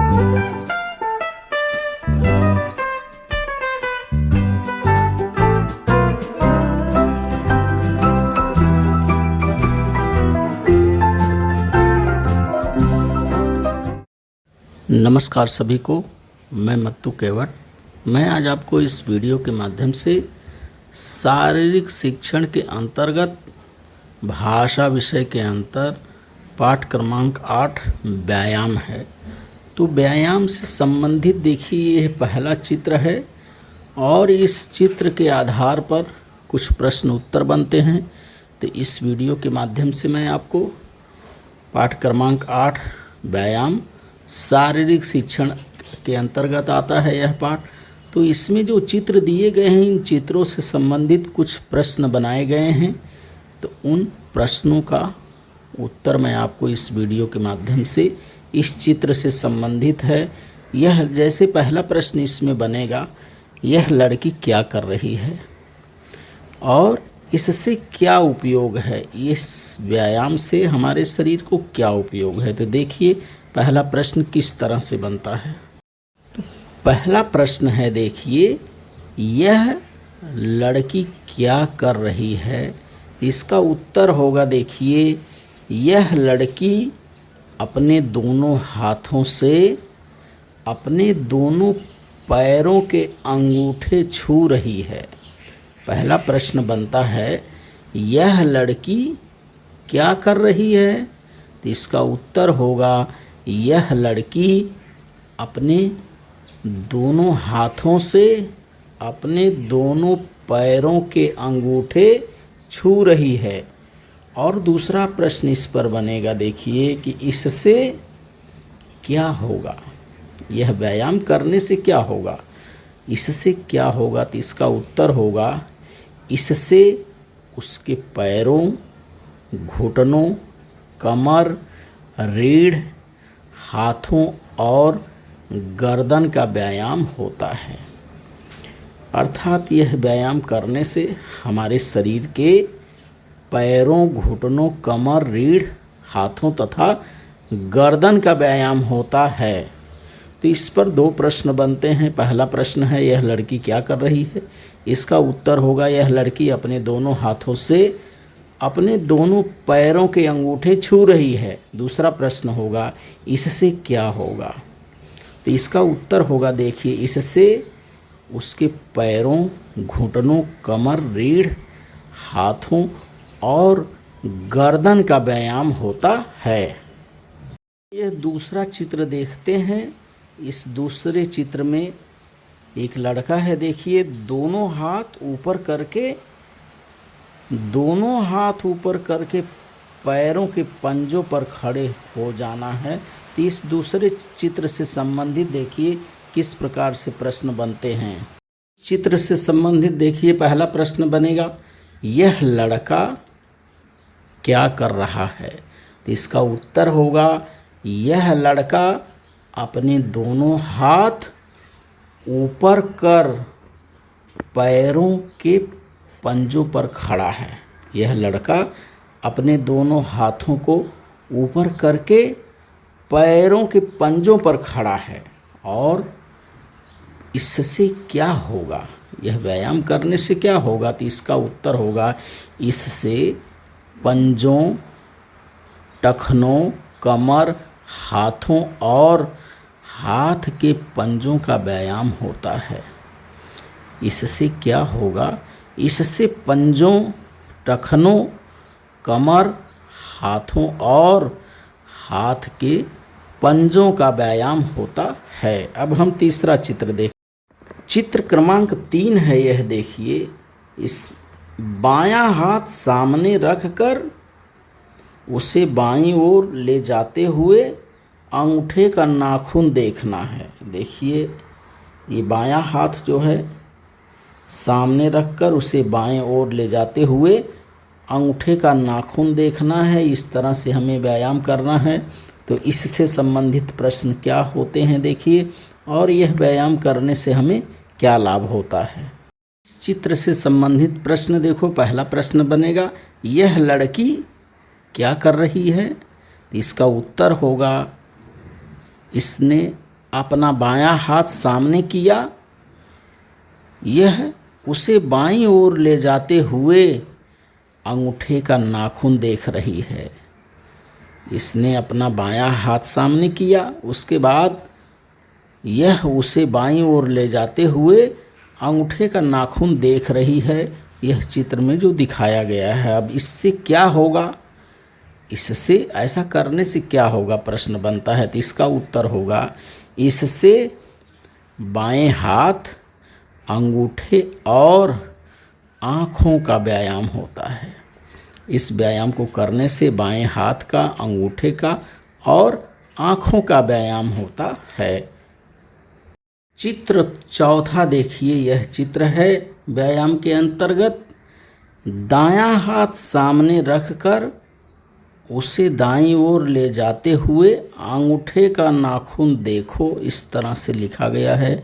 नमस्कार सभी को, मैं मत्तू केवट। मैं आज आपको इस वीडियो के माध्यम से शारीरिक शिक्षण के अंतर्गत भाषा विषय के अंतर पाठ क्रमांक 8 व्यायाम है। तो व्यायाम से संबंधित देखिए, यह पहला चित्र है और इस चित्र के आधार पर कुछ प्रश्न उत्तर बनते हैं। तो इस वीडियो के माध्यम से मैं आपको पाठ क्रमांक 8 व्यायाम शारीरिक शिक्षण के अंतर्गत आता है यह पाठ। तो इसमें जो चित्र दिए गए हैं, इन चित्रों से संबंधित कुछ प्रश्न बनाए गए हैं। तो उन प्रश्नों का उत्तर मैं आपको इस वीडियो के माध्यम से इस चित्र से संबंधित है। यह जैसे पहला प्रश्न इसमें बनेगा, यह लड़की क्या कर रही है और इससे क्या उपयोग है, इस व्यायाम से हमारे शरीर को क्या उपयोग है। तो देखिए पहला प्रश्न किस तरह से बनता है। तो पहला प्रश्न है, देखिए, यह लड़की क्या कर रही है। इसका उत्तर होगा, देखिए, यह लड़की अपने दोनों हाथों से अपने दोनों पैरों के अंगूठे छू रही है। पहला प्रश्न बनता है, यह लड़की क्या कर रही है। तो इसका उत्तर होगा, यह लड़की अपने दोनों हाथों से अपने दोनों पैरों के अंगूठे छू रही है। और दूसरा प्रश्न इस पर बनेगा, देखिए, कि इससे क्या होगा, यह व्यायाम करने से क्या होगा, इससे क्या होगा। तो इसका उत्तर होगा, इससे उसके पैरों, घुटनों, कमर, रीढ़, हाथों और गर्दन का व्यायाम होता है। अर्थात यह व्यायाम करने से हमारे शरीर के पैरों, घुटनों, कमर, रीढ़, हाथों तथा गर्दन का व्यायाम होता है। तो इस पर दो प्रश्न बनते हैं। पहला प्रश्न है, यह लड़की क्या कर रही है। इसका उत्तर होगा, यह लड़की अपने दोनों हाथों से अपने दोनों पैरों के अंगूठे छू रही है। दूसरा प्रश्न होगा, इससे क्या होगा। तो इसका उत्तर होगा, देखिए, इससे उसके पैरों, घुटनों, कमर, रीढ़, हाथों और गर्दन का व्यायाम होता है। यह दूसरा चित्र देखते हैं। इस दूसरे चित्र में एक लड़का है, देखिए, दोनों हाथ ऊपर करके पैरों के पंजों पर खड़े हो जाना है। तो इस दूसरे चित्र से संबंधित देखिए किस प्रकार से प्रश्न बनते हैं। चित्र से संबंधित देखिए पहला प्रश्न बनेगा, यह लड़का क्या कर रहा है। तो इसका उत्तर होगा, यह लड़का अपने दोनों हाथ ऊपर कर पैरों के पंजों पर खड़ा है। यह लड़का अपने दोनों हाथों को ऊपर करके पैरों के पंजों पर खड़ा है। और इससे क्या होगा, यह व्यायाम करने से क्या होगा। तो इसका उत्तर होगा, इससे पंजों, टखनों, कमर, हाथों और हाथ के पंजों का व्यायाम होता है। इससे क्या होगा, इससे पंजों, टखनों, कमर, हाथों और हाथ के पंजों का व्यायाम होता है। अब हम तीसरा चित्र देख, चित्र क्रमांक 3 है यह, देखिए, इस बायां हाथ सामने रखकर उसे बाईं ओर ले जाते हुए अंगूठे का नाखून देखना है। देखिए, ये बायां हाथ जो है सामने रखकर उसे बाएं ओर ले जाते हुए अंगूठे का नाखून देखना है। इस तरह से हमें व्यायाम करना है। तो इससे संबंधित प्रश्न क्या होते हैं, देखिए, और यह व्यायाम करने से हमें क्या लाभ होता है। इस चित्र से संबंधित प्रश्न देखो, पहला प्रश्न बनेगा, यह लड़की क्या कर रही है। इसका उत्तर होगा, इसने अपना बायां हाथ सामने किया, यह उसे बाईं ओर ले जाते हुए अंगूठे का नाखून देख रही है। इसने अपना बायां हाथ सामने किया, उसके बाद यह उसे बाईं ओर ले जाते हुए अंगूठे का नाखून देख रही है। यह चित्र में जो दिखाया गया है। अब इससे क्या होगा, इससे ऐसा करने से क्या होगा प्रश्न बनता है। तो इसका उत्तर होगा, इससे बाएं हाथ, अंगूठे और आँखों का व्यायाम होता है। इस व्यायाम को करने से बाएं हाथ का, अंगूठे का और आँखों का व्यायाम होता है। चित्र चौथा देखिए, यह चित्र है व्यायाम के अंतर्गत। दायां हाथ सामने रखकर उसे दाईं ओर ले जाते हुए अंगूठे का नाखून देखो, इस तरह से लिखा गया है।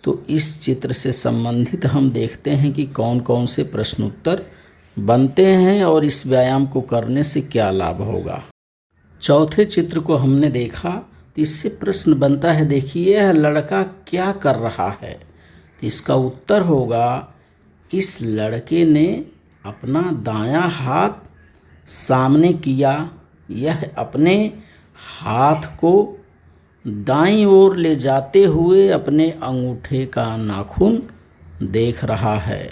तो इस चित्र से संबंधित हम देखते हैं कि कौन कौन से प्रश्न उत्तर बनते हैं और इस व्यायाम को करने से क्या लाभ होगा। चौथे चित्र को हमने देखा तो इससे प्रश्न बनता है, देखिए यह लड़का क्या कर रहा है। तो इसका उत्तर होगा, इस लड़के ने अपना दायां हाथ सामने किया, यह अपने हाथ को दाईं ओर ले जाते हुए अपने अंगूठे का नाखून देख रहा है।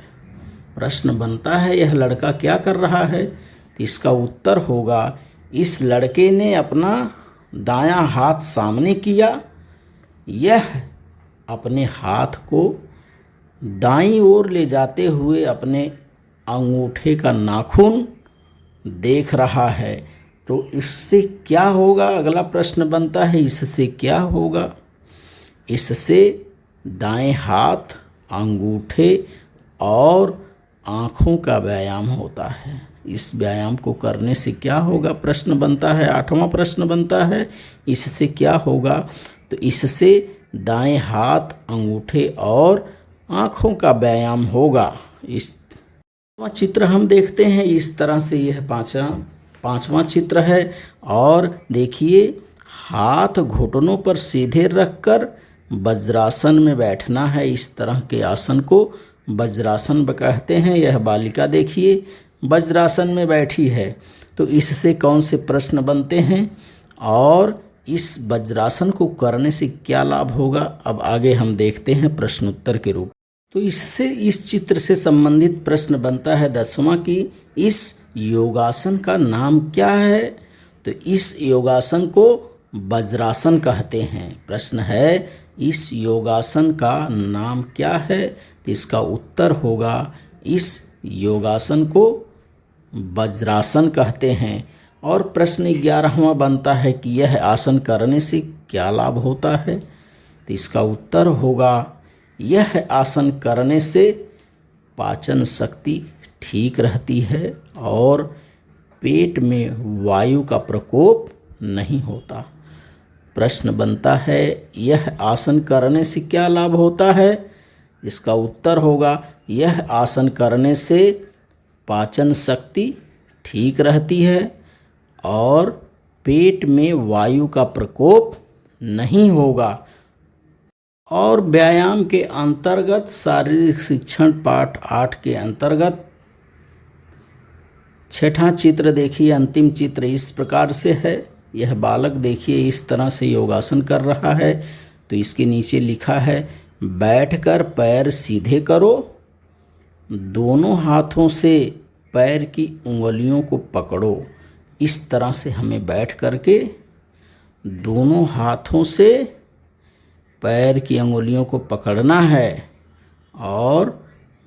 प्रश्न बनता है, यह लड़का क्या कर रहा है। तो इसका उत्तर होगा, इस लड़के ने अपना दायां हाथ सामने किया, यह अपने हाथ को दाईं ओर ले जाते हुए अपने अंगूठे का नाखून देख रहा है। तो इससे क्या होगा, अगला प्रश्न बनता है, इससे क्या होगा। इससे दाएं हाथ, अंगूठे और आँखों का व्यायाम होता है। इस व्यायाम को करने से क्या होगा प्रश्न बनता है। आठवां प्रश्न बनता है, इससे क्या होगा। तो इससे दाएं हाथ, अंगूठे और आँखों का व्यायाम होगा। इस चित्र हम देखते हैं इस तरह से, यह पांचवा चित्र है। और देखिए, हाथ घुटनों पर सीधे रखकर वज्रासन में बैठना है। इस तरह के आसन को वज्रासन कहते हैं। यह बालिका देखिए वज्रासन में बैठी है। तो इससे कौन से प्रश्न बनते हैं और इस वज्रासन को करने से क्या लाभ होगा, अब आगे हम देखते हैं प्रश्नोत्तर के रूप। तो इससे, इस चित्र से संबंधित प्रश्न बनता है 10वां कि इस योगासन का नाम क्या है। तो इस योगासन को वज्रासन कहते हैं। प्रश्न है, इस योगासन का नाम क्या है। तो इसका उत्तर होगा, इस योगासन को वज्रासन कहते हैं। और प्रश्न 11वां बनता है कि यह आसन करने से क्या लाभ होता है। तो इसका उत्तर होगा, यह आसन करने से पाचन शक्ति ठीक रहती है और पेट में वायु का प्रकोप नहीं होता। प्रश्न बनता है, यह आसन करने से क्या लाभ होता है। इसका उत्तर होगा, यह आसन करने से पाचन शक्ति ठीक रहती है और पेट में वायु का प्रकोप नहीं होगा। और व्यायाम के अंतर्गत शारीरिक शिक्षण पाठ 8 के अंतर्गत 6वां चित्र देखिए, अंतिम चित्र इस प्रकार से है। यह बालक देखिए इस तरह से योगासन कर रहा है। तो इसके नीचे लिखा है, बैठकर पैर सीधे करो, दोनों हाथों से पैर की उंगलियों को पकड़ो। इस तरह से हमें बैठ करके दोनों हाथों से पैर की उंगलियों को पकड़ना है और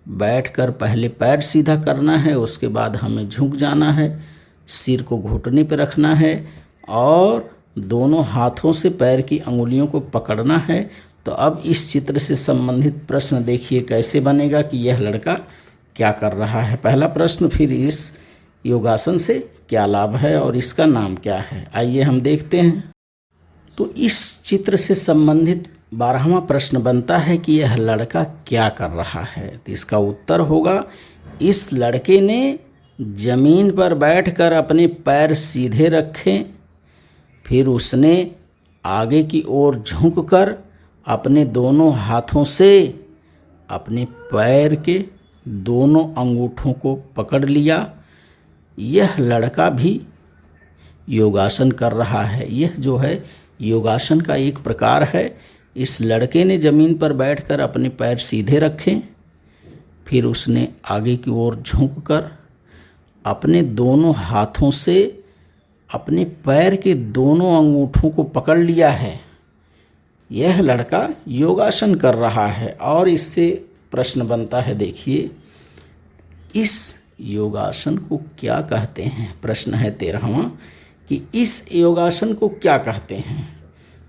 बैठकर पहले पैर सीधा करना है, उसके बाद हमें झुक जाना है, सिर को घुटने पर रखना है और दोनों हाथों से पैर की उंगलियों को पकड़ना है। तो अब इस चित्र से संबंधित प्रश्न देखिए कैसे बनेगा कि यह लड़का क्या कर रहा है। पहला प्रश्न, फिर इस योगासन से क्या लाभ है और इसका नाम क्या है। आइए हम देखते हैं। तो इस चित्र से संबंधित 12वां प्रश्न बनता है कि यह लड़का क्या कर रहा है। तो इसका उत्तर होगा, इस लड़के ने जमीन पर बैठकर अपने पैर सीधे रखे, फिर उसने आगे की ओर झुककर अपने दोनों हाथों से अपने पैर के दोनों अंगूठों को पकड़ लिया। यह लड़का भी योगासन कर रहा है। यह जो है योगासन का एक प्रकार है। इस लड़के ने ज़मीन पर बैठकर अपने पैर सीधे रखे, फिर उसने आगे की ओर झुककर अपने दोनों हाथों से अपने पैर के दोनों अंगूठों को पकड़ लिया है। यह लड़का योगासन कर रहा है। और इससे प्रश्न बनता है, देखिए इस योगासन को क्या कहते हैं। प्रश्न है 13वां कि इस योगासन को क्या कहते हैं।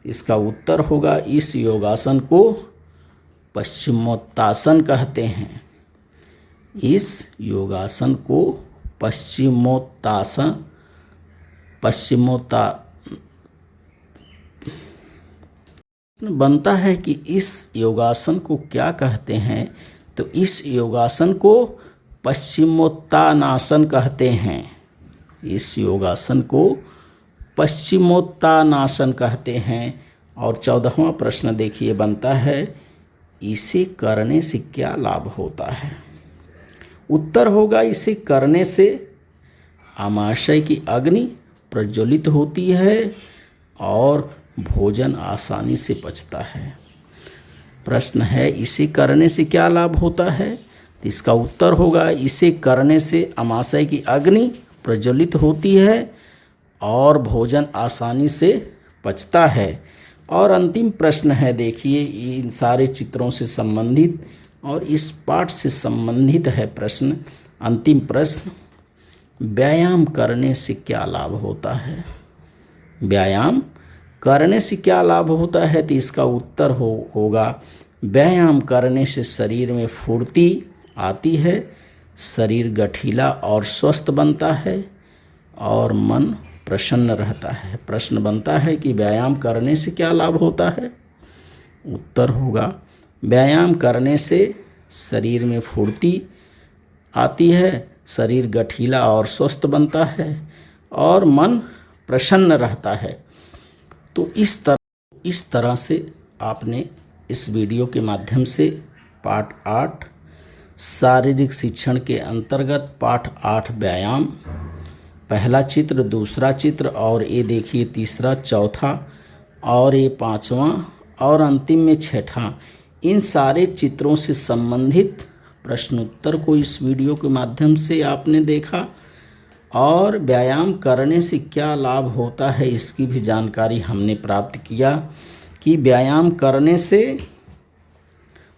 इसका उत्तर होगा, इस योगासन को पश्चिमोत्तासन कहते हैं। इस योगासन को बनता है कि इस योगासन को क्या कहते हैं। तो इस योगासन को पश्चिमोत्तानासन कहते हैं। इस योगासन को पश्चिमोत्तानासन कहते हैं। और 14वां प्रश्न देखिए बनता है, इसे करने से क्या लाभ होता है। उत्तर होगा, इसे करने से आमाशय की अग्नि प्रज्वलित होती है और भोजन आसानी से पचता है। प्रश्न है, इसे करने से क्या लाभ होता है। इसका उत्तर होगा, इसे करने से आमाशय की अग्नि प्रज्वलित होती है और भोजन आसानी से पचता है। और अंतिम प्रश्न है, देखिए इन सारे चित्रों से संबंधित और इस पाठ से संबंधित है प्रश्न। अंतिम प्रश्न, व्यायाम करने से क्या लाभ होता है। व्यायाम करने से क्या लाभ होता है। तो इसका उत्तर होगा, व्यायाम करने से शरीर में फुर्ती आती है, शरीर गठीला और स्वस्थ बनता है और मन प्रसन्न रहता है। प्रश्न बनता है कि व्यायाम करने से क्या लाभ होता है। उत्तर होगा, व्यायाम करने से शरीर में फुर्ती आती है, शरीर गठीला और स्वस्थ बनता है और मन प्रसन्न रहता है। तो इस तरह से आपने इस वीडियो के माध्यम से पाठ 8 शारीरिक शिक्षण के अंतर्गत पाठ 8 व्यायाम, पहला चित्र, दूसरा चित्र और ये देखिए तीसरा, चौथा और ये 5वां और अंतिम में 6ठा, इन सारे चित्रों से संबंधित प्रश्नोत्तर को इस वीडियो के माध्यम से आपने देखा। और व्यायाम करने से क्या लाभ होता है इसकी भी जानकारी हमने प्राप्त किया कि व्यायाम करने से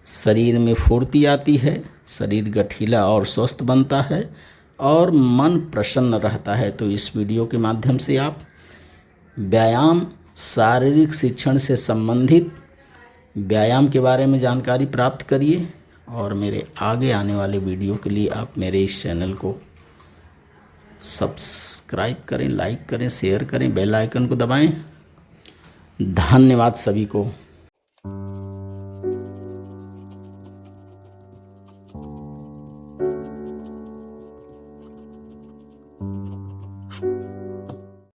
शरीर में फुर्ती आती है, शरीर गठीला और स्वस्थ बनता है और मन प्रसन्न रहता है। तो इस वीडियो के माध्यम से आप व्यायाम, शारीरिक शिक्षण से संबंधित व्यायाम के बारे में जानकारी प्राप्त करिए। और मेरे आगे आने वाले वीडियो के लिए आप मेरे इस चैनल को सब्सक्राइब करें, लाइक करें, शेयर करें, बेल आइकन को दबाएं। धन्यवाद सभी को।